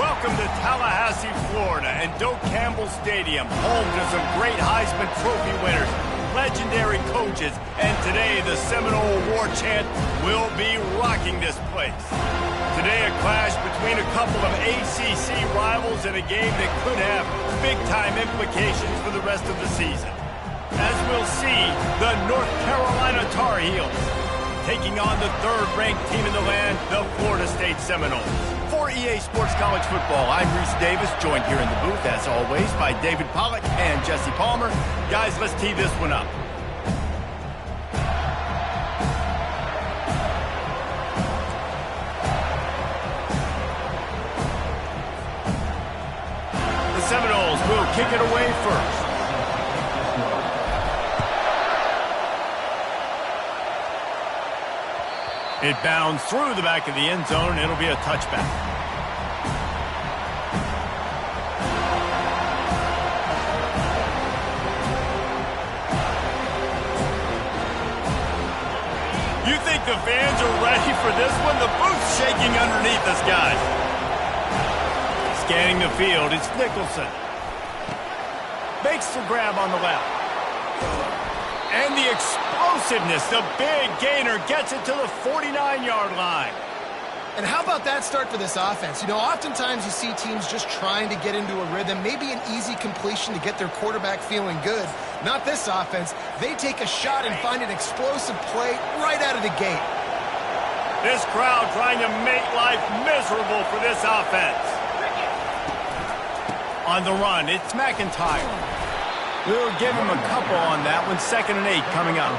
Welcome to Tallahassee, Florida, and Doak Campbell Stadium, home to some great Heisman Trophy winners, legendary coaches, and today the Seminole War Chant will be rocking this place. Today a clash between a couple of ACC rivals in a game that could have big-time implications for the rest of the season. As we'll see, the North Carolina Tar Heels taking on the third-ranked team in the land, the Florida State Seminoles. For EA Sports College Football, I'm Reese Davis, joined here in the booth, as always, by David Pollack and Jesse Palmer. Guys, let's tee this one up. The Seminoles will kick it away first. It bounds through the back of the end zone. It'll be a touchback. You think the fans are ready for this one? The booth's shaking underneath us, guys. Scanning the field, it's Nicholson. Makes the grab on the left. And the explosiveness, the big gainer gets it to the 49-yard line. And how about that start for this offense? You know, oftentimes you see teams just trying to get into a rhythm, maybe an easy completion to get their quarterback feeling good. Not this offense. They take a shot and find an explosive play right out of the gate. This crowd trying to make life miserable for this offense. On the run, it's McIntyre. We'll give him a couple on that one. 2nd and 8 coming up.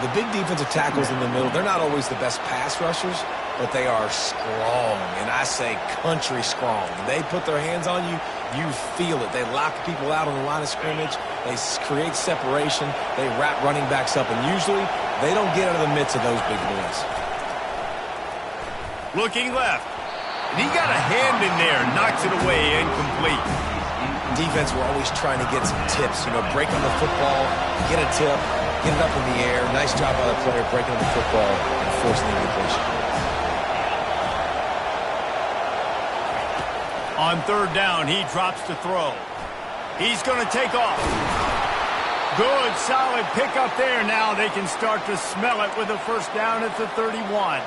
The big defensive tackles in the middle, they're not always the best pass rushers, but they are strong, and I say country strong. When they put their hands on you, you feel it. They lock people out on the line of scrimmage. They create separation. They wrap running backs up, and usually they don't get out of the midst of those big boys. Looking left. And he got a hand in there, knocks it away, incomplete. Defense, we're always trying to get some tips. You know, break on the football, get a tip, get it up in the air. Nice job by the player breaking on the football and forcing the incompletion. On 3rd down, he drops to throw. He's going to take off. Good, solid pickup there. Now they can start to smell it with a 1st down at the 31.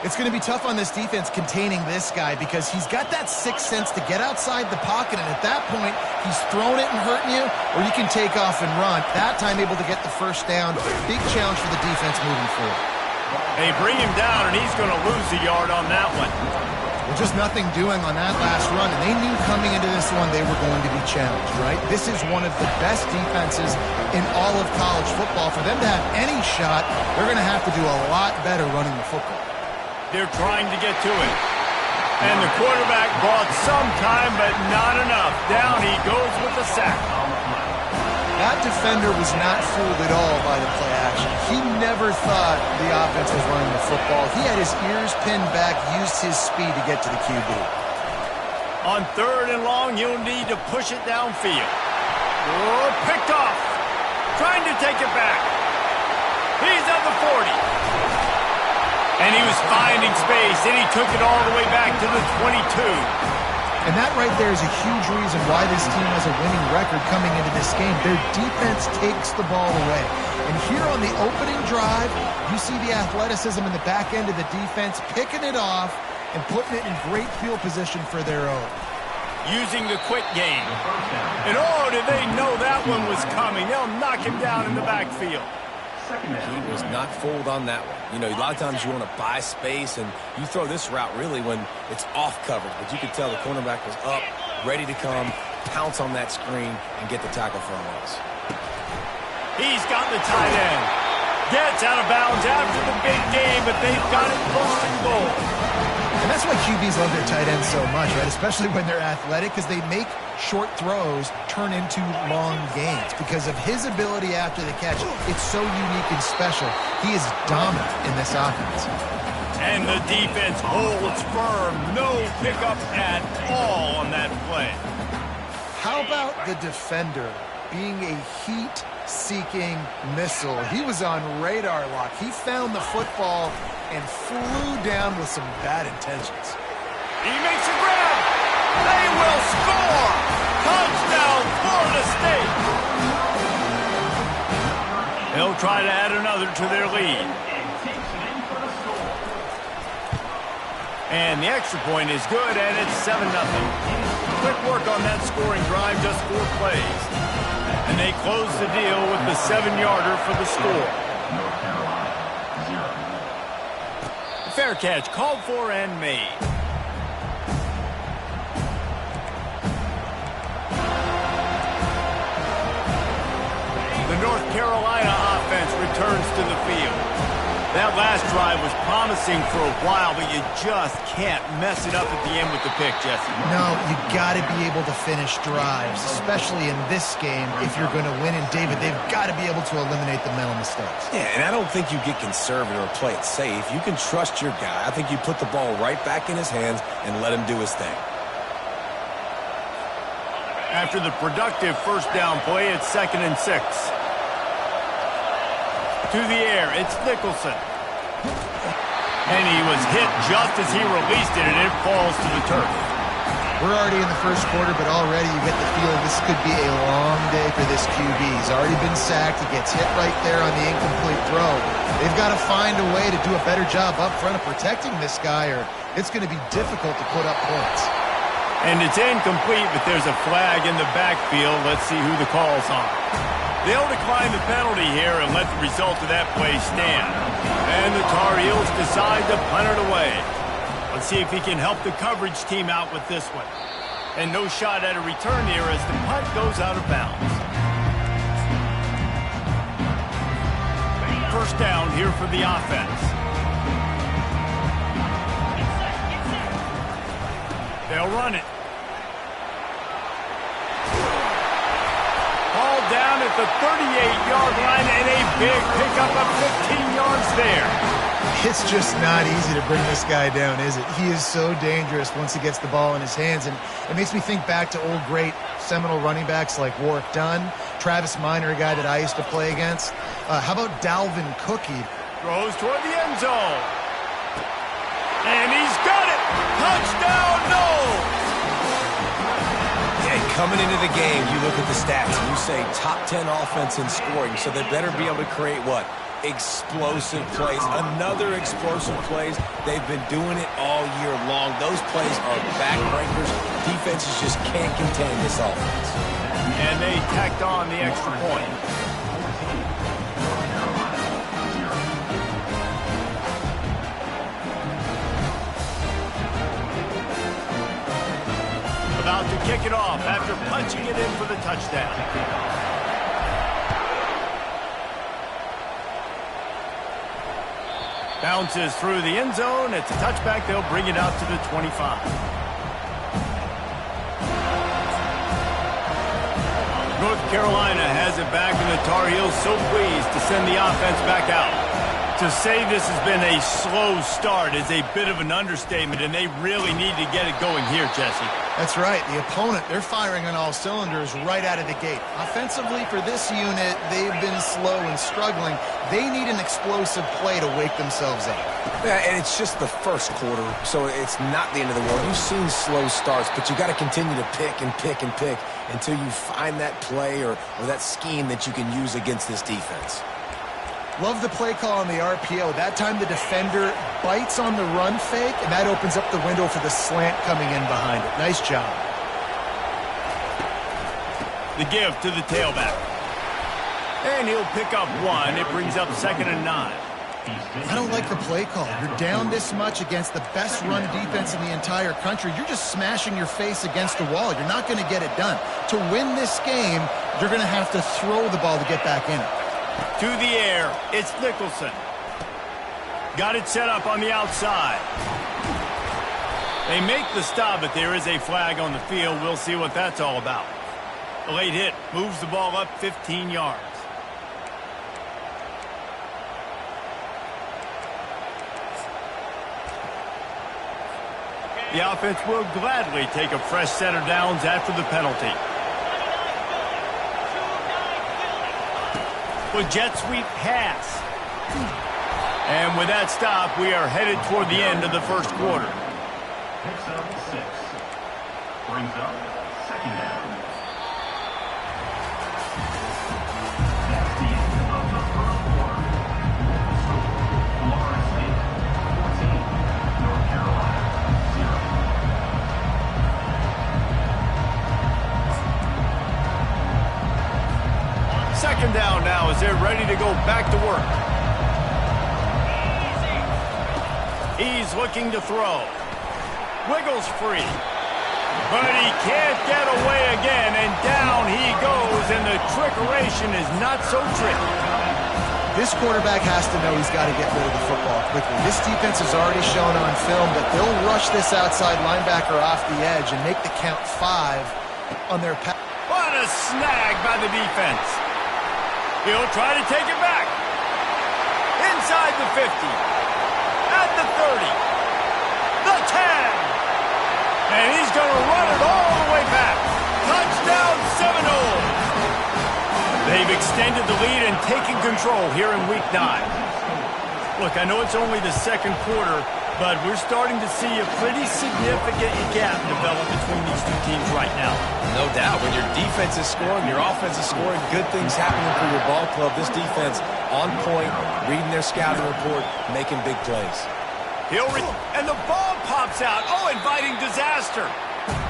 It's going to be tough on this defense containing this guy because he's got that sixth sense to get outside the pocket, and at that point, he's throwing it and hurting you, or you can take off and run. That time able to get the 1st down. Big challenge for the defense moving forward. They bring him down, and he's going to lose a yard on that one. Well, just nothing doing on that last run, and they knew coming into this one they were going to be challenged, right? This is one of the best defenses in all of college football. For them to have any shot, they're going to have to do a lot better running the football. They're trying to get to it. And the quarterback bought some time, but not enough. Down he goes with the sack. That defender was not fooled at all by the play action. He never thought the offense was running the football. He had his ears pinned back, used his speed to get to the QB. On 3rd and long, you'll need to push it downfield. Oh, picked off. Trying to take it back. He's at the 40. And he was finding space, and he took it all the way back to the 22. And that right there is a huge reason why this team has a winning record coming into this game. Their defense takes the ball away. And here on the opening drive, you see the athleticism in the back end of the defense, picking it off and putting it in great field position for their own. Using the quick game. And oh, did they know that one was coming. They'll knock him down in the backfield. He was not fooled on that one. You know, a lot of times you want to buy space, and you throw this route really when it's off coverage. But you could tell the cornerback was up, ready to come, pounce on that screen, and get the tackle for a loss. He's got the tight end. Gets out of bounds after the big game, but they've got it close and goal. And that's why QBs love their tight ends so much, right? Especially when they're athletic, because they make short throws turn into long gains. Because of his ability after the catch, it's so unique and special. He is dominant in this offense. And the defense holds firm. No pickup at all on that play. How about the defender being a heat-seeking missile? He was on radar lock. He found the football and flew down with some bad intentions. He makes a grab. They will score. Touchdown, Florida State. They'll try to add another to their lead. And the extra point is good, and it's 7-0. Quick work on that scoring drive, just 4 plays. And they close the deal with the 7-yarder for the score. Fair catch, called for and made. The North Carolina offense returns to the field. That last drive was promising for a while, but you just can't mess it up at the end with the pick, Jesse. No, you got to be able to finish drives, especially in this game if you're going to win. And, David, they've got to be able to eliminate the mental mistakes. Yeah, and I don't think you get conservative or play it safe. You can trust your guy. I think you put the ball right back in his hands and let him do his thing. After the productive first down play, it's 2nd and 6. To the air, it's Nicholson. And he was hit just as he released it, and it falls to the turf. We're already in the first quarter, but already you get the feel this could be a long day for this QB. He's already been sacked. He gets hit right there on the incomplete throw. They've got to find a way to do a better job up front of protecting this guy, or it's going to be difficult to put up points. And it's incomplete, but there's a flag in the backfield. Let's see who the call's on. They'll decline the penalty here and let the result of that play stand. And the Tar Heels decide to punt it away. Let's see if he can help the coverage team out with this one. And no shot at a return here as the punt goes out of bounds. First down here for the offense. They'll run it. Ball down at the 38-yard line, and a big pickup of 15 yards there. It's just not easy to bring this guy down, is it? He is so dangerous once he gets the ball in his hands, and it makes me think back to old great Seminole running backs like Warwick Dunn, Travis Minor, a guy that I used to play against. How about Dalvin Cook? He throws toward the end zone. And he's got it! Touchdown, Noles! And coming into the game, you look at the stats and you say top 10 offense in scoring, so they better be able to create what? Explosive plays. Another explosive plays. They've been doing it all year long. Those plays are backbreakers. Defenses just can't contain this offense. And they tacked on the extra point. About to kick it off after punching it in for the touchdown. Bounces through the end zone. It's a touchback. They'll bring it out to the 25. North Carolina has it back, and the Tar Heels so pleased to send the offense back out. To say this has been a slow start is a bit of an understatement, and they really need to get it going here, Jesse. That's right. The opponent, they're firing on all cylinders right out of the gate. Offensively, for this unit, they've been slow and struggling. They need an explosive play to wake themselves up. Yeah, and it's just the first quarter, so it's not the end of the world. You've seen slow starts, but you got to continue to pick and pick and pick until you find that play or that scheme that you can use against this defense. Love the play call on the RPO. That time the defender bites on the run fake, and that opens up the window for the slant coming in behind it. Nice job. The give to the tailback. And he'll pick up 1. It brings up 2nd and 9. I don't like the play call. You're down this much against the best run defense in the entire country. You're just smashing your face against the wall. You're not going to get it done. To win this game, you're going to have to throw the ball to get back in it. To the air, it's Nicholson. Got it set up on the outside. They make the stop, but there is a flag on the field. We'll see what that's all about. A late hit moves the ball up 15 yards. The offense will gladly take a fresh set of downs after the penalty. With jet sweep pass. And with that stop, we are headed toward the end of the first quarter. Picks up 6. Brings up 2nd down. That's the end of the first quarter. Florida State 14, North Carolina 0. Second down now as they're ready to go back to work. He's looking to throw. Wiggles free. But he can't get away again, and down he goes, and the trickeration is not so tricky. This quarterback has to know he's got to get rid of the football quickly. This defense has already shown on film that they'll rush this outside linebacker off the edge and make the count 5 on their pass. What a snag by the defense. He'll try to take it back. Inside the 50. At the 30. The 10. And he's going to run it all the way back. Touchdown Seminoles. They've extended the lead and taken control here in Week 9. Look, I know it's only the second quarter, but we're starting to see a pretty significant gap develop between these two teams right now. No doubt. When your defense is scoring, your offense is scoring, good things happening for your ball club. This defense on point, reading their scouting report, making big plays. And the ball pops out. Oh, inviting disaster.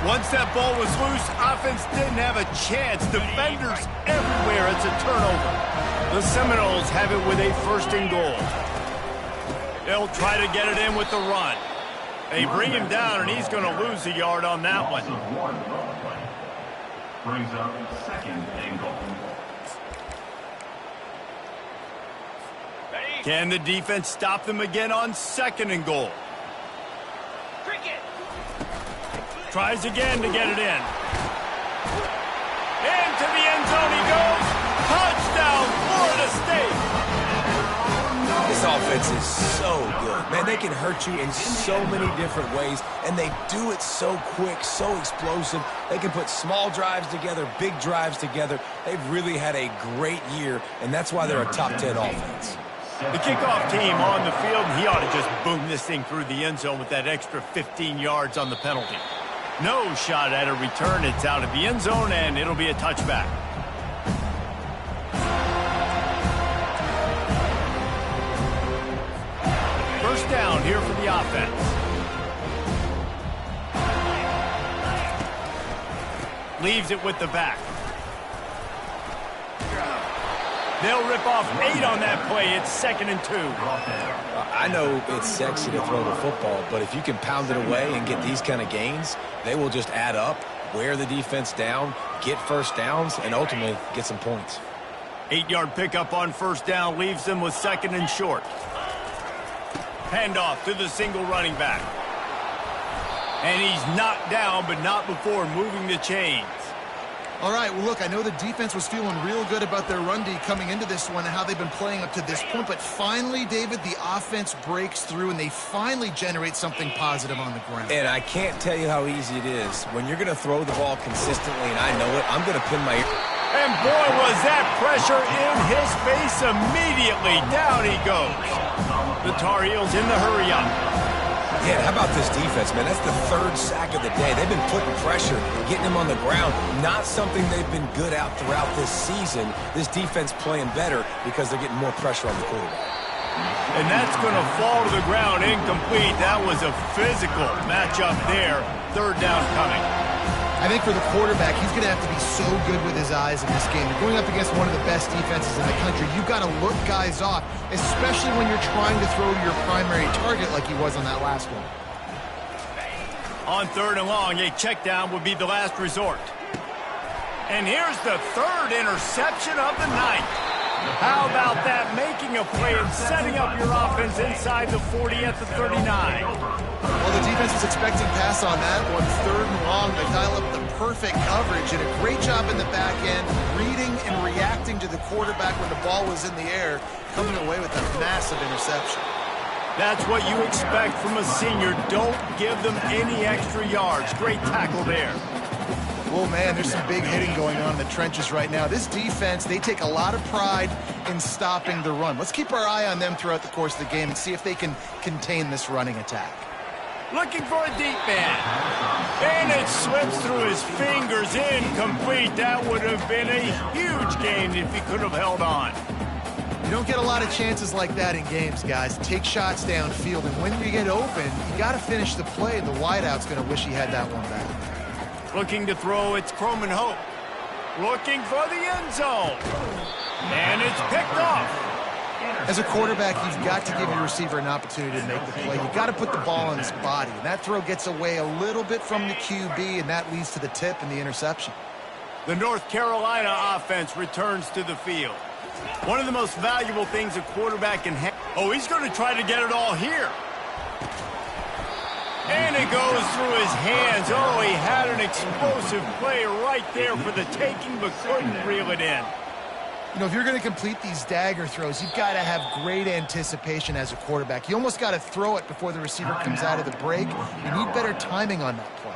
Once that ball was loose, offense didn't have a chance. Defenders everywhere. It's a turnover. The Seminoles have it with a 1st and goal. They'll try to get it in with the run. They bring him down, and he's going to lose a yard on that one. Brings up 2nd and goal. Can the defense stop them again on 2nd and goal? Tries again to get it in. Into the end zone he goes. Touchdown, Florida State. This offense is so good. Man, they can hurt you in so many different ways, and they do it so quick, so explosive. They can put small drives together, big drives together. They've really had a great year, and that's why they're a top 10 offense. The kickoff team on the field, and he ought to just boom this thing through the end zone with that extra 15 yards on the penalty. No shot at a return. It's out of the end zone, and it'll be a touchback. First down here for the offense. Leaves it with the back. They'll rip off 8 on that play. It's 2nd and 2. I know it's sexy to throw the football, but if you can pound it away and get these kind of gains, they will just add up, wear the defense down, get first downs, and ultimately get some points. 8-yard pickup on first down leaves them with 2nd and short. Handoff to the single running back. And he's knocked down, but not before moving the chains. All right, well, look, I know the defense was feeling real good about their run D coming into this one and how they've been playing up to this point, but finally, David, the offense breaks through and they finally generate something positive on the ground. And I can't tell you how easy it is. When you're going to throw the ball consistently, and I know it, I'm going to pin my ear. And boy, was that pressure in his face immediately. Down he goes. The Tar Heels in the hurry-up. Yeah, how about this defense, man? That's the 3rd sack of the day. They've been putting pressure, getting him on the ground. Not something they've been good at throughout this season. This defense playing better because they're getting more pressure on the quarterback. And that's going to fall to the ground incomplete. That was a physical matchup there. 3rd down coming. I think for the quarterback, he's going to have to be so good with his eyes in this game. You're going up against one of the best defenses in the country. You've got to look guys off, especially when you're trying to throw to your primary target like he was on that last one. On 3rd and long, a check down would be the last resort. And here's the 3rd interception of the night. How about that? Making a play and setting up your offense inside the 40 at the 39. Well, the defense was expecting pass on that one. 3rd and long, they dial up the perfect coverage and a great job in the back end, reading and reacting to the quarterback when the ball was in the air, coming away with a massive interception. That's what you expect from a senior. Don't give them any extra yards. Great tackle there. Oh, man, there's some big hitting going on in the trenches right now. This defense, they take a lot of pride in stopping the run. Let's keep our eye on them throughout the course of the game and see if they can contain this running attack. Looking for a deep man. And it slips through his fingers. Incomplete. That would have been a huge gain if he could have held on. You don't get a lot of chances like that in games, guys. Take shots downfield, and when you get open, you got to finish the play. The wideout's going to wish he had that one back. Looking to throw, it's Croman Hope. Looking for the end zone. And it's picked off. As a quarterback, you've got to give your receiver an opportunity to make the play. You've got to put the ball on his body. And that throw gets away a little bit from the QB, and that leads to the tip and the interception. The North Carolina offense returns to the field. One of the most valuable things a quarterback can have. Oh, he's going to try to get it all here. And it goes through his hands. Oh, he had an explosive play right there for the taking, but couldn't reel it in. You know, if you're going to complete these dagger throws, you've got to have great anticipation as a quarterback. You almost got to throw it before the receiver comes out of the break. You need better timing on that play.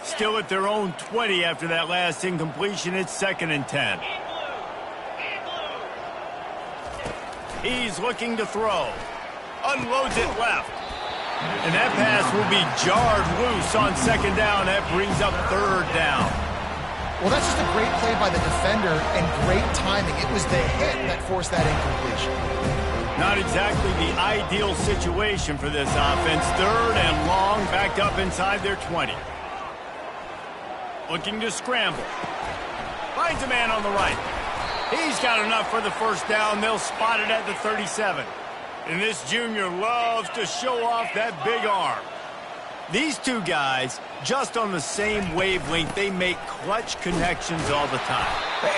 Still at their own 20 after that last incompletion. It's 2nd and 10. He's looking to throw. Unloads it left. And that pass will be jarred loose on 2nd down. That brings up 3rd down. Well, that's just a great play by the defender and great timing. It was the hit that forced that incompletion. Not exactly the ideal situation for this offense. 3rd and long, backed up inside their 20. Looking to scramble. Finds a man on the right. He's got enough for the 1st down. They'll spot it at the 37. And this junior loves to show off that big arm. These two guys, just on the same wavelength, they make clutch connections all the time.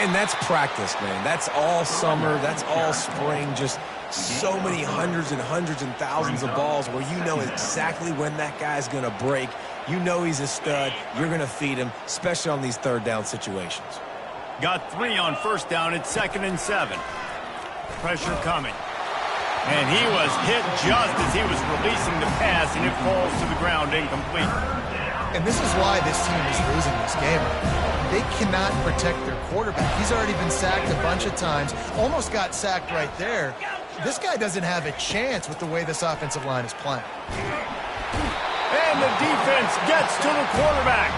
And that's practice, man. That's all summer. That's all spring. Just so many hundreds and hundreds and thousands of balls where you know exactly when that guy's going to break. You know he's a stud. You're going to feed him, especially on these 3rd down situations. Got 3 on 1st down. It's 2nd and 7. Pressure coming. And he was hit just as he was releasing the pass, and it falls to the ground incomplete. And this is why this team is losing this game. They cannot protect their quarterback. He's already been sacked a bunch of times, almost got sacked right there. This guy doesn't have a chance with the way this offensive line is playing. And the defense gets to the quarterback.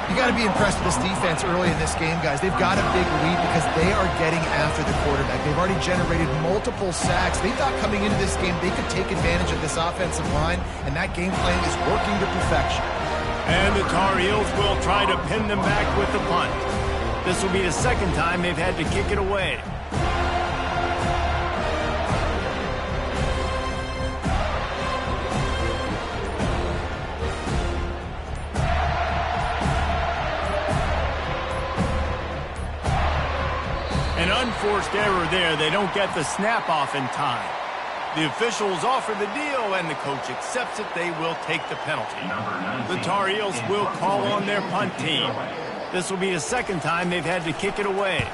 You got to be impressed with this defense early in this game, guys. They've got a big lead because they are getting after the quarterback. They've already generated multiple sacks. They thought coming into this game they could take advantage of this offensive line, and that game plan is working to perfection. And the Tar Heels will try to pin them back with the punt. This will be the 2nd time they've had to kick it away. An unforced error there. They don't get the snap off in time. The officials offer the deal, and the coach accepts it. They will take the penalty. The Tar Heels will call on their punt team. This will be the 2nd time they've had to kick it away.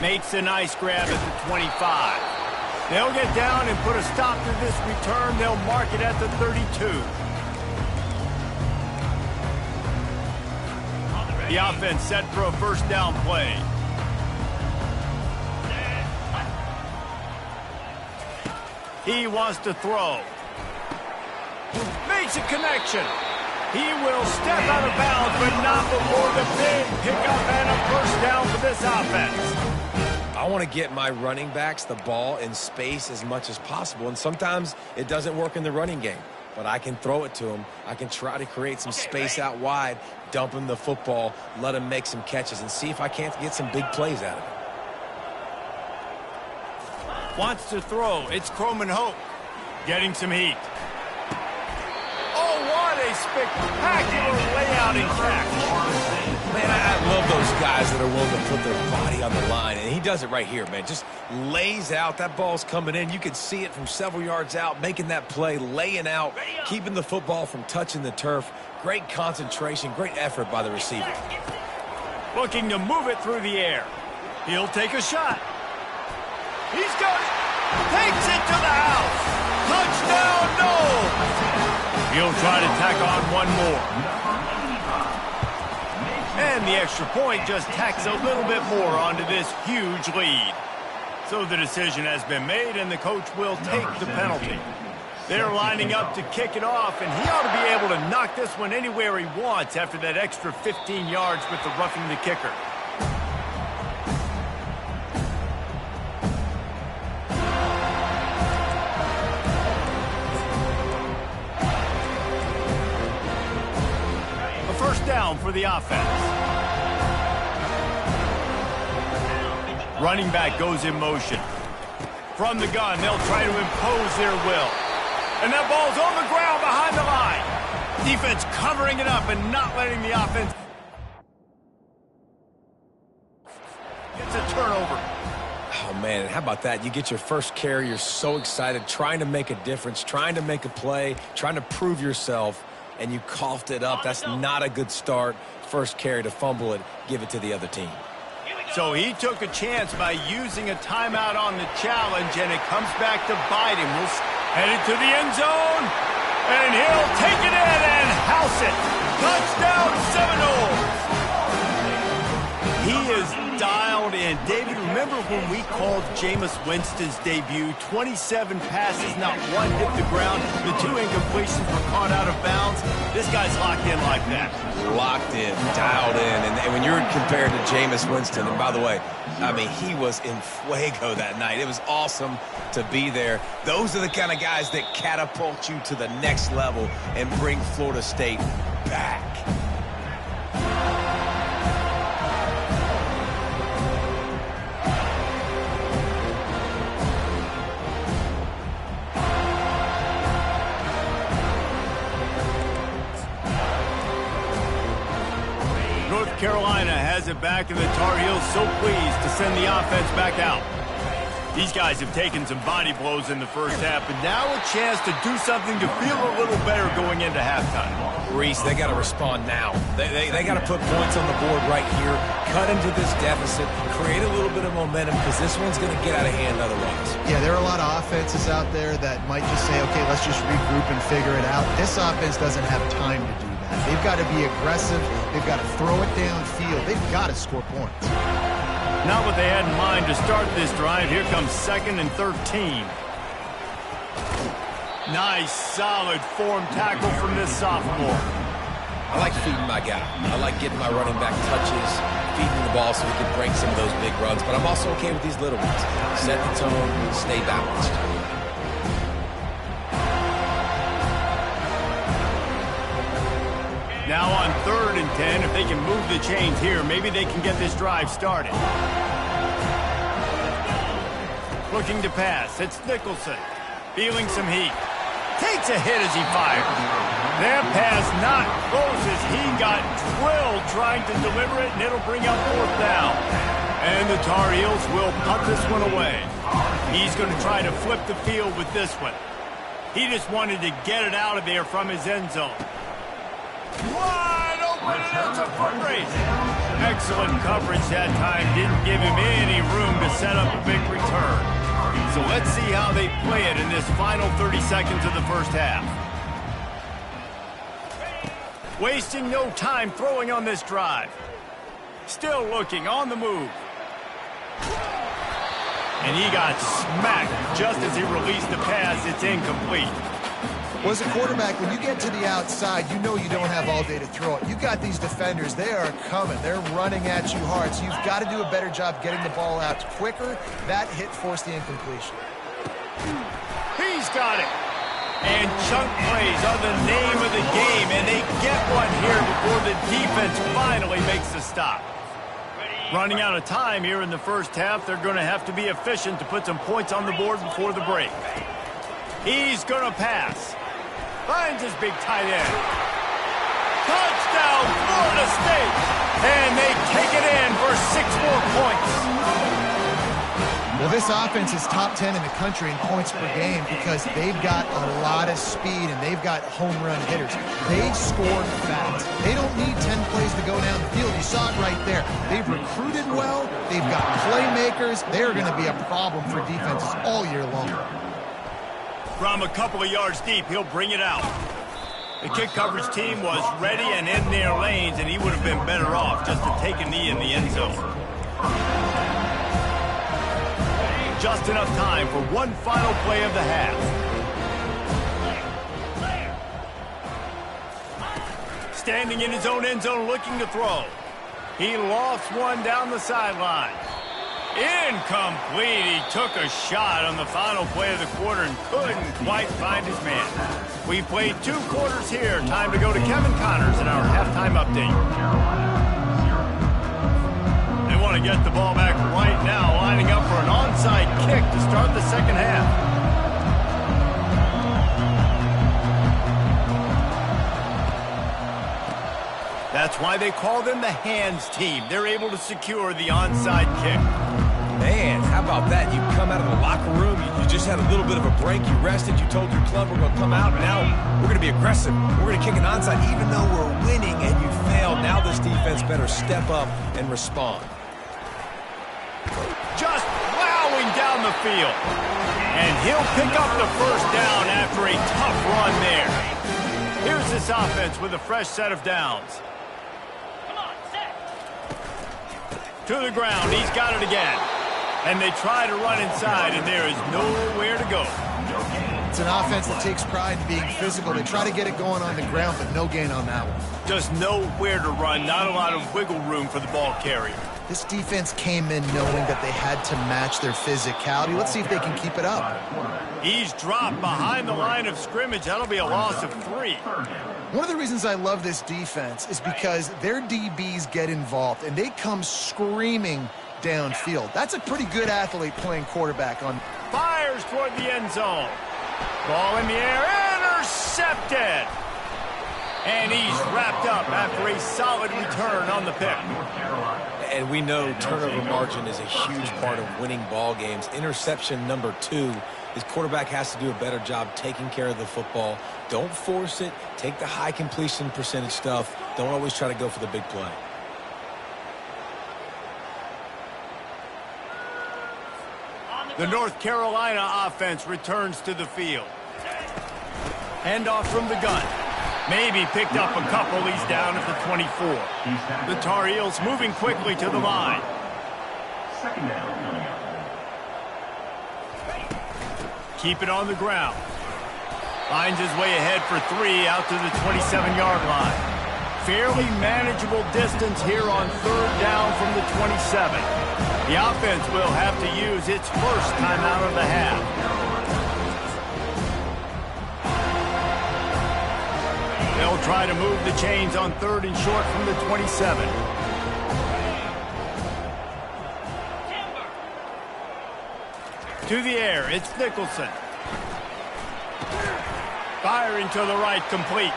Makes a nice grab at the 25. They'll get down and put a stop to this return. They'll mark it at the 32. The offense set for a 1st down play. He wants to throw. Makes a connection. He will step out of bounds, but not before the big pickup and a 1st down for this offense. I want to get my running backs the ball in space as much as possible, and sometimes it doesn't work in the running game. But I can throw it to him. I can try to create some space out wide, dump him the football, let him make some catches, and see if I can't get some big plays out of it. Wants to throw. It's Croman Hope. Getting some heat. Oh, what a spectacular layout and catch. Man, I love those guys that are willing to put their body on the line, and he does it right here, man. Just lays out. That ball's coming in. You can see it from several yards out, making that play, laying out, keeping the football from touching the turf. Great concentration, great effort by the receiver. Looking to move it through the air. He'll take a shot. He's got it. Takes it to the house. Touchdown, no. He'll try to tack on one more. And the extra point just tacks a little bit more onto this huge lead. So the decision has been made, and the coach will take the penalty. They're lining up to kick it off, and he ought to be able to knock this one anywhere he wants after that extra 15 yards with the roughing the kicker. A first down for the offense. Running back goes in motion. From the gun, they'll try to impose their will. And that ball's on the ground behind the line. Defense covering it up and not letting the offense. It's a turnover. Oh, man, how about that? You get your first carry, you're so excited, trying to make a difference, trying to make a play, trying to prove yourself, and you coughed it up. That's not a good start. First carry to fumble it, give it to the other team. So he took a chance by using a timeout on the challenge, and it comes back to bite him. We'll headed to the end zone, and he'll take it in and house it. Touchdown Seminoles! He is dialed in. David, remember when we called Jameis Winston's debut? 27 passes, not one hit the ground. The 2 incompletions were caught out of bounds. This guy's locked in like that. Locked in, dialed in. And when you're compared to Jameis Winston, and by the way, I mean, he was in fuego that night. It was awesome to be there. Those are the kind of guys that catapult you to the next level and bring Florida State back. North Carolina has it back, and the Tar Heels so pleased to send the offense back out. These guys have taken some body blows in the first half, but now a chance to do something to feel a little better going into halftime. Reese, they got to respond now. They got to put points on the board right here, cut into this deficit, create a little bit of momentum, because this one's going to get out of hand otherwise. Yeah, there are a lot of offenses out there that might just say, okay, let's just regroup and figure it out. This offense doesn't have time to do that. They've got to be aggressive. They've got to throw it downfield. They've got to score points. Not what they had in mind to start this drive. Here comes 2nd and 13. Nice, solid form tackle from this sophomore. I like feeding my guy. I like getting my running back touches, feeding the ball so we can break some of those big runs. But I'm also okay with these little ones. Set the tone, stay balanced. Now on 3rd and 10, if they can move the chains here, maybe they can get this drive started. Looking to pass, it's Nicholson. Feeling some heat. Takes a hit as he fires. That pass not close as he got drilled trying to deliver it, and it'll bring up 4th down. And the Tar Heels will punt this one away. He's going to try to flip the field with this one. He just wanted to get it out of there from his end zone. Wide open, and it's a foot race. Excellent coverage that time. Didn't give him any room to set up a big return. So let's see how they play it in this final 30 seconds of the first half. Wasting no time throwing on this drive. Still looking on the move. And he got smacked just as he released the pass. It's incomplete. Well, as a quarterback, when you get to the outside, you know you don't have all day to throw it. You got these defenders. They are coming. They're running at you hard. So you've got to do a better job getting the ball out quicker. That hit forced the incompletion. He's got it. And chunk plays are the name of the game, and they get one here before the defense finally makes the stop. Running out of time here in the first half, they're going to have to be efficient to put some points on the board before the break. He's going to pass. Finds his big tight end. Touchdown, Florida State! And they take it in for 6 more points. Well, this offense is top 10 in the country in points per game because they've got a lot of speed and they've got home run hitters. They score fast. They don't need 10 plays to go down the field. You saw it right there. They've recruited well. They've got playmakers. They're going to be a problem for defenses all year long. From a couple of yards deep, he'll bring it out. The kick coverage team was ready and in their lanes, and he would have been better off just to take a knee in the end zone. Just enough time for one final play of the half. Standing in his own end zone looking to throw. He lofts one down the sideline. Incomplete. He took a shot on the final play of the quarter and couldn't quite find his man. We played 2 quarters here. Time to go to Kevin Connors in our halftime update. They want to get the ball back right now, lining up for an onside kick to start the second half. That's why they call them the hands team. They're able to secure the onside kick. Man, how about that? You come out of the locker room, you just had a little bit of a break, you rested, you told your club we're going to come out, and now we're going to be aggressive. We're going to kick an onside even though we're winning and you failed. Now this defense better step up and respond. Just plowing down the field. And he'll pick up the first down after a tough run there. Here's this offense with a fresh set of downs. To the ground, he's got it again. And they try to run inside, and there is nowhere to go. It's an offense that takes pride in being physical. They try to get it going on the ground, but no gain on that one. Just nowhere to run, not a lot of wiggle room for the ball carrier. This defense came in knowing that they had to match their physicality. Let's see if they can keep it up. He's dropped behind the line of scrimmage. That'll be a loss of 3. One of the reasons I love this defense is because their DBs get involved, and they come screaming downfield. That's a pretty good athlete playing quarterback on. Fires toward the end zone. Ball in the air, intercepted. And he's wrapped up after a solid return on the pick. And we know turnover margin is a huge part of winning ball games. Interception number 2. His quarterback has to do a better job taking care of the football. Don't force it. Take the high completion percentage stuff. Don't always try to go for the big play. The North Carolina offense returns to the field. Handoff from the gun. Maybe picked up a couple. He's down at the 24. The Tar Heels moving quickly to the line. Second down coming up. Keep it on the ground. Finds his way ahead for 3 out to the 27-yard line. Fairly manageable distance here on 3rd down from the 27. The offense will have to use its first timeout of the half. They'll try to move the chains on 3rd and short from the 27. To the air, it's Nicholson. Firing to the right, complete.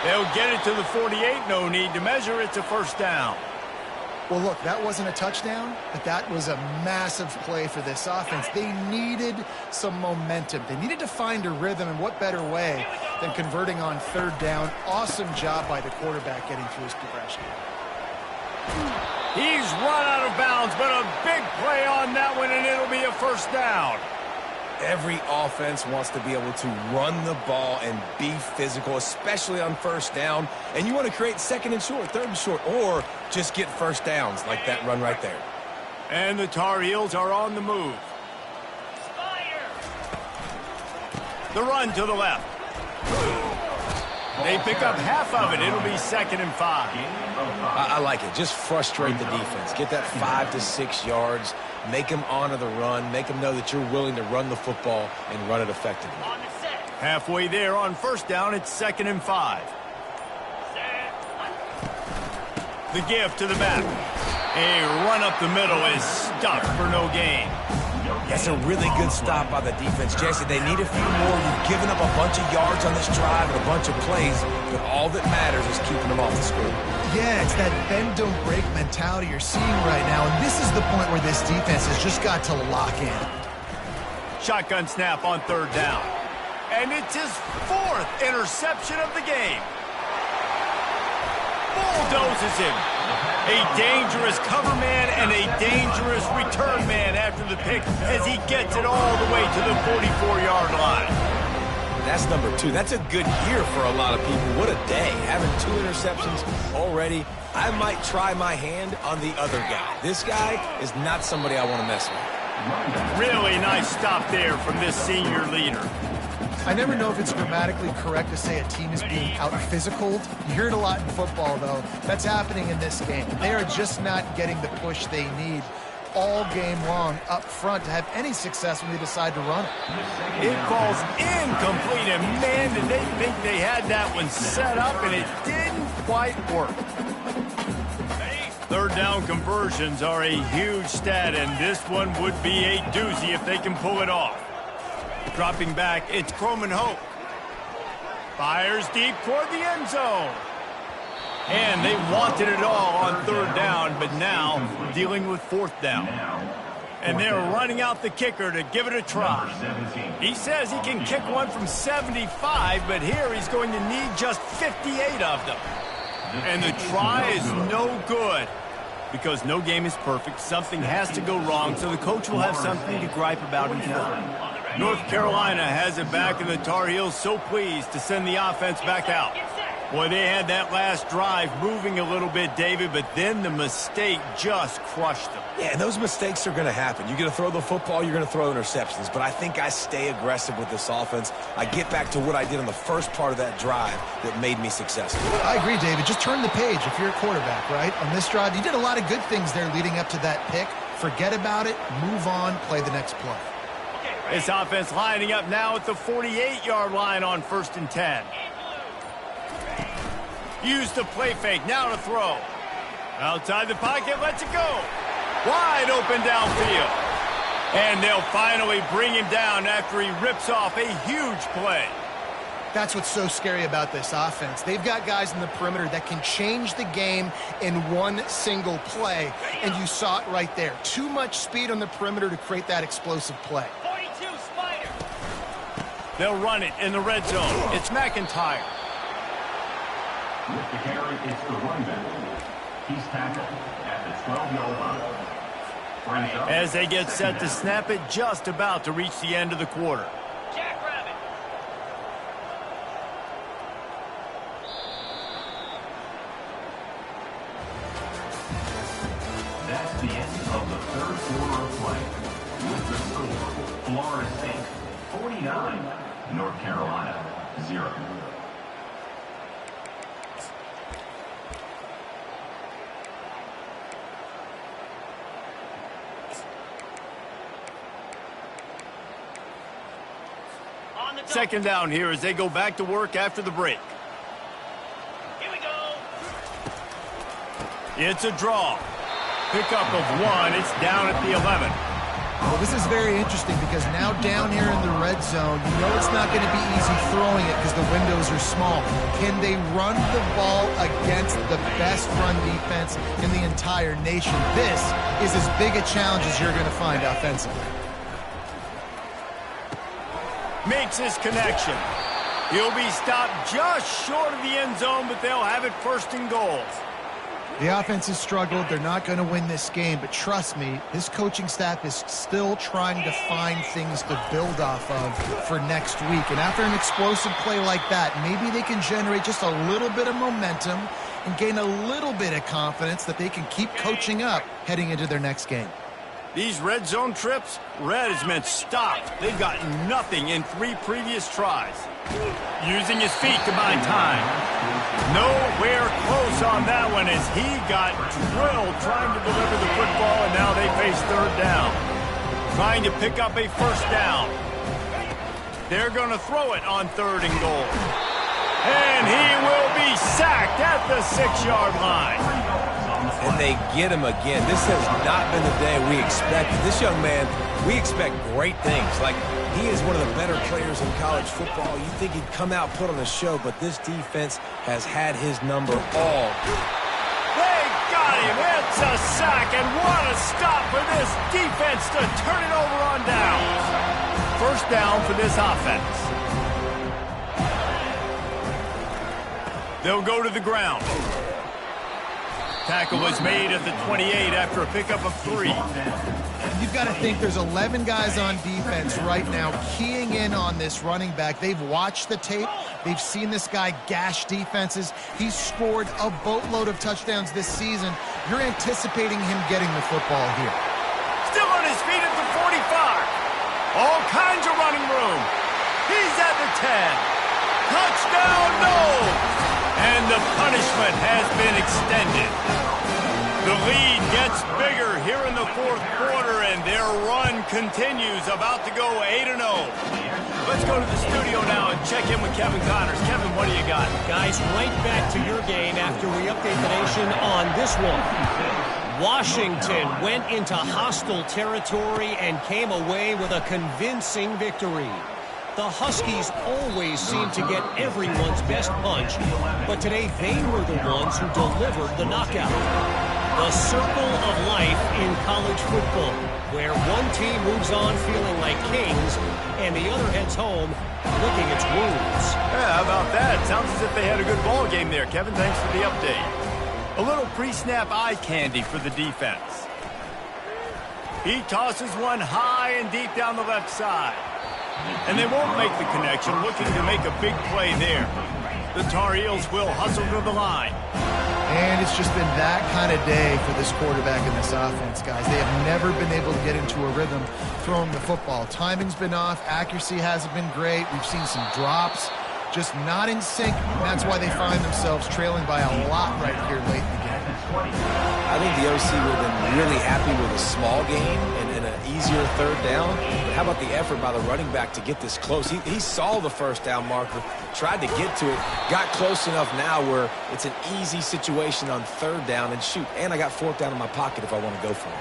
They'll get it to the 48, no need to measure. It's a first down. Well, look, that wasn't a touchdown, but that was a massive play for this offense. They needed some momentum. They needed to find a rhythm, and what better way than converting on 3rd down. Awesome job by the quarterback getting through his progression. He's run out of bounds, but a big play on that one, and it'll be a first down. Every offense wants to be able to run the ball and be physical, especially on 1st down. And you want to create 2nd and short, 3rd and short, or just get first downs like that run right there. And the Tar Heels are on the move. The run to the left. They pick up half of it. It'll be 2nd and 5. I like it. Just frustrate the defense. Get that 5 to 6 yards. Make them honor the run. Make them know that you're willing to run the football and run it effectively. Halfway there on 1st down, it's 2nd and 5. The give to the back. A run up the middle is stuffed for no gain. That's a really good stop by the defense. Jesse, they need a few more. You've given up a bunch of yards on this drive and a bunch of plays, but all that matters is keeping them off the score. Yeah, it's that bend, don't break mentality you're seeing right now, and this is the point where this defense has just got to lock in. Shotgun snap on 3rd down. And it's his 4th interception of the game. Bulldozes him. A dangerous cover man and a dangerous return man after the pick as he gets it all the way to the 44-yard line. That's number 2. That's a good year for a lot of people. What a day. Having 2 interceptions already. I might try my hand on the other guy. This guy is not somebody I want to mess with. Really nice stop there from this senior leader. I never know if it's grammatically correct to say a team is being out-physicaled. You hear it a lot in football, though. That's happening in this game. They are just not getting the push they need all game long up front to have any success when they decide to run it. It falls incomplete, and man, did they think they had that one set up, and it didn't quite work. Third down conversions are a huge stat, and this one would be a doozy if they can pull it off. Dropping back, it's Croman Hope. Fires deep toward the end zone. And they wanted it all on third down, but now dealing with fourth down. And they're running out the kicker to give it a try. He says he can kick one from 75, but here he's going to need just 58 of them. And the try is no good because no game is perfect. Something has to go wrong, so the coach will have something to gripe about in film. North Carolina has it back, and the Tar Heels so pleased to send the offense back out. Boy, they had that last drive moving a little bit, David, but then the mistake just crushed them. Yeah, and those mistakes are going to happen. You're going to throw the football, you're going to throw interceptions, but I think I stay aggressive with this offense. I get back to what I did on the first part of that drive that made me successful. I agree, David. Just turn the page if you're a quarterback, right? On this drive, you did a lot of good things there leading up to that pick. Forget about it, move on, play the next play. This offense lining up now at the 48-yard line on 1st and 10. Use the play fake, now to throw. Outside the pocket, lets it go. Wide open downfield. And they'll finally bring him down after he rips off a huge play. That's what's so scary about this offense. They've got guys in the perimeter that can change the game in one single play, and you saw it right there. Too much speed on the perimeter to create that explosive play. 42, Spider. They'll run it in the red zone. It's McIntyre. With the carry, it's the running back. He's tackled at the 12-yard line. As they get set to snap it, just about to reach the end of the quarter. Jackrabbit. That's the end of the third quarter of play. With the score, Florida State 49, North Carolina 0. Second down here as they go back to work after the break. Here we go. It's a draw. Pickup of 1. It's down at the 11. Well, this is very interesting because now down here in the red zone, you know it's not going to be easy throwing it because the windows are small. Can they run the ball against the best run defense in the entire nation? This is as big a challenge as you're going to find offensively. Makes his connection. He'll be stopped just short of the end zone, but they'll have it 1st and goal. The offense has struggled. They're not going to win this game, but trust me, this coaching staff is still trying to find things to build off of for next week. And after an explosive play like that, maybe they can generate just a little bit of momentum and gain a little bit of confidence that they can keep coaching up heading into their next game. These red zone trips, red has meant stopped. They've gotten nothing in 3 previous tries. Using his feet to buy time. Nowhere close on that one as he got drilled trying to deliver the football, and now they face third down. Trying to pick up a 1st down. They're going to throw it on 3rd and goal. And he will be sacked at the 6-yard line. And they get him again. This has not been the day we expected. This young man, we expect great things. Like, he is one of the better players in college football. You think he'd come out, put on a show, but this defense has had his number all. They got him. It's a sack, and what a stop for this defense to turn it over on downs. 1st down for this offense. They'll go to the ground. Tackle was made at the 28 after a pickup of 3. You've got to think there's 11 guys on defense right now keying in on this running back. They've watched the tape. They've seen this guy gash defenses. He's scored a boatload of touchdowns this season. You're anticipating him getting the football here. Still on his feet at the 45. All kinds of running room. He's at the 10. Touchdown, no! And the punishment has been extended. The lead gets bigger here in the fourth quarter, and their run continues, about to go 8-0. Let's go to the studio now and check in with Kevin Connors. Kevin, what do you got? Guys, right back to your game after we update the nation on this one. Washington went into hostile territory and came away with a convincing victory. The Huskies always seem to get everyone's best punch, but today they were the ones who delivered the knockout. The circle of life in college football, where one team moves on feeling like kings and the other heads home licking its wounds. Yeah, how about that? Sounds as if they had a good ball game there. Kevin, thanks for the update. A little pre-snap eye candy for the defense. He tosses one high and deep down the left side. And they won't make the connection, looking to make a big play there. The Tar Heels will hustle to the line. And it's just been that kind of day for this quarterback and this offense, guys. They have never been able to get into a rhythm throwing the football. Timing's been off. Accuracy hasn't been great. We've seen some drops. Just not in sync, and that's why they find themselves trailing by a lot right here late in the game. I think the OC would have been really happy with a small game and an easier third down. But how about the effort by the running back to get this close? He saw the first down marker, tried to get to it, got close enough now where it's an easy situation on third down. And shoot, and I got fourth down in my pocket if I want to go for it.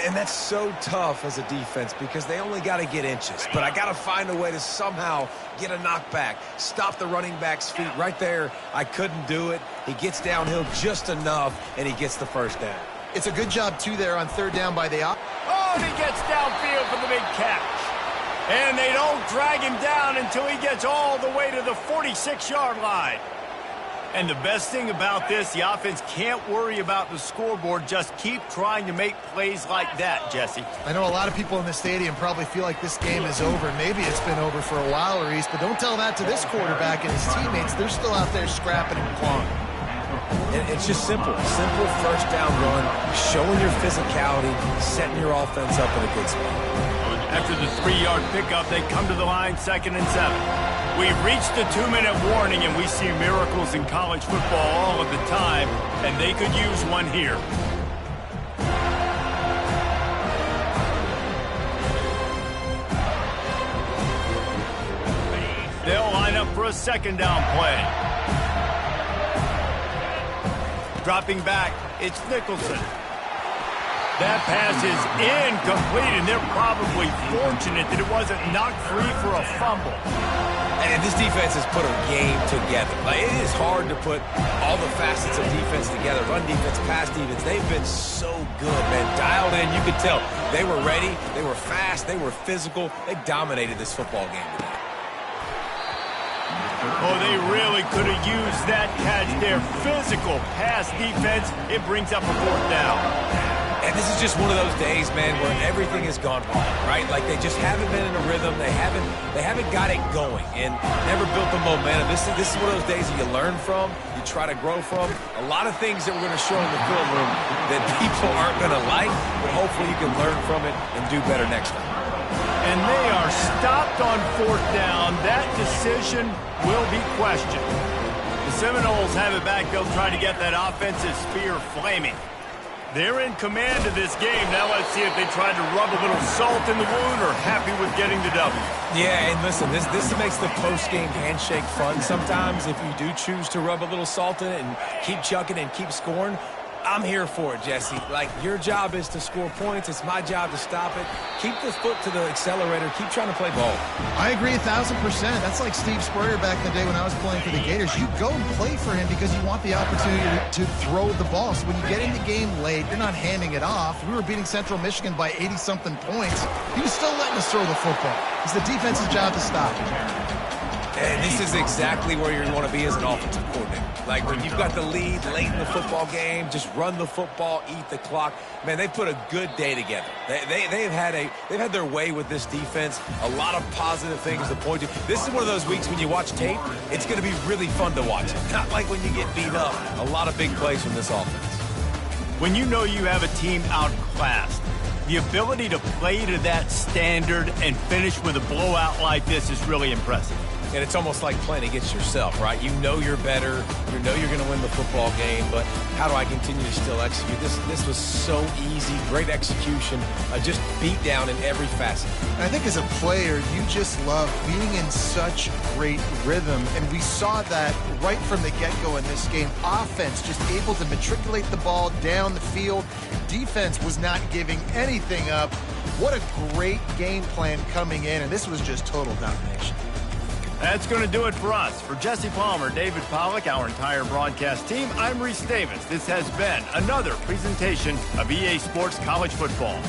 And that's so tough as a defense because they only got to get inches. But I got to find a way to somehow get a knockback, stop the running back's feet. Right there, I couldn't do it. He gets downhill just enough, and he gets the first down. It's a good job, too, there on third down by the... Oh, and he gets downfield for the big catch. And they don't drag him down until he gets all the way to the 46-yard line. And the best thing about this, the offense can't worry about the scoreboard. Just keep trying to make plays like that, Jesse. I know a lot of people in the stadium probably feel like this game is over. Maybe it's been over for a while, Reese, but don't tell that to this quarterback and his teammates. They're still out there scrapping and clawing. And it's just simple first down run, showing your physicality, setting your offense up in a good spot. After the 3-yard pickup, they come to the line, 2nd and 7. We've reached the 2-minute warning, and we see miracles in college football all of the time, and they could use one here. They'll line up for a 2nd down play. Dropping back, it's Nicholson. That pass is incomplete, and they're probably fortunate that it wasn't knocked free for a fumble. And this defense has put a game together. Like, it is hard to put all the facets of defense together. Run defense, pass defense. They've been so good, man. Dialed in. You could tell they were ready. They were fast. They were physical. They dominated this football game today. Oh, they really could have used that catch there. Physical pass defense. It brings up a 4th down. And this is just one of those days, man, where everything has gone wrong, right? Like they just haven't been in a rhythm. They haven't got it going and never built the momentum. This is one of those days that you learn from, you try to grow from. A lot of things that we're going to show in the film room that people aren't going to like, but hopefully you can learn from it and do better next time. And they are stopped on 4th down. That decision will be questioned. The Seminoles have it back. They'll try to get that offensive spear flaming. They're in command of this game. Now let's see if they try to rub a little salt in the wound or happy with getting the W. Yeah, and listen, this makes the post-game handshake fun sometimes if you do choose to rub a little salt in it and keep chucking and keep scoring. I'm here for it, Jesse. Like, your job is to score points. It's my job to stop it. Keep the foot to the accelerator. Keep trying to play ball. I agree 1,000%. That's like Steve Spurrier back in the day when I was playing for the Gators. You go and play for him because you want the opportunity to throw the ball. So when you get in the game late, you're not handing it off. We were beating Central Michigan by 80-something points. He was still letting us throw the football. It's the defense's job to stop it. And this is exactly where you want to be as an offensive coordinator. Like when you've got the lead late in the football game, just run the football, eat the clock. Man, they put a good day together. They've had their way with this defense. A lot of positive things to point to. This is one of those weeks when you watch tape, it's going to be really fun to watch. Not like when you get beat up. A lot of big plays from this offense. When you know you have a team outclassed, the ability to play to that standard and finish with a blowout like this is really impressive. And it's almost like playing against yourself, right? You know you're better. You know you're going to win the football game, but how do I continue to still execute? This was so easy. Great execution. Just beat down in every facet. And I think as a player, you just love being in such great rhythm. And we saw that right from the get-go in this game. Offense just able to matriculate the ball down the field. Defense was not giving anything up. What a great game plan coming in, and this was just total domination. That's going to do it for us. For Jesse Palmer, David Pollack, our entire broadcast team, I'm Reese Davis. This has been another presentation of EA Sports College Football.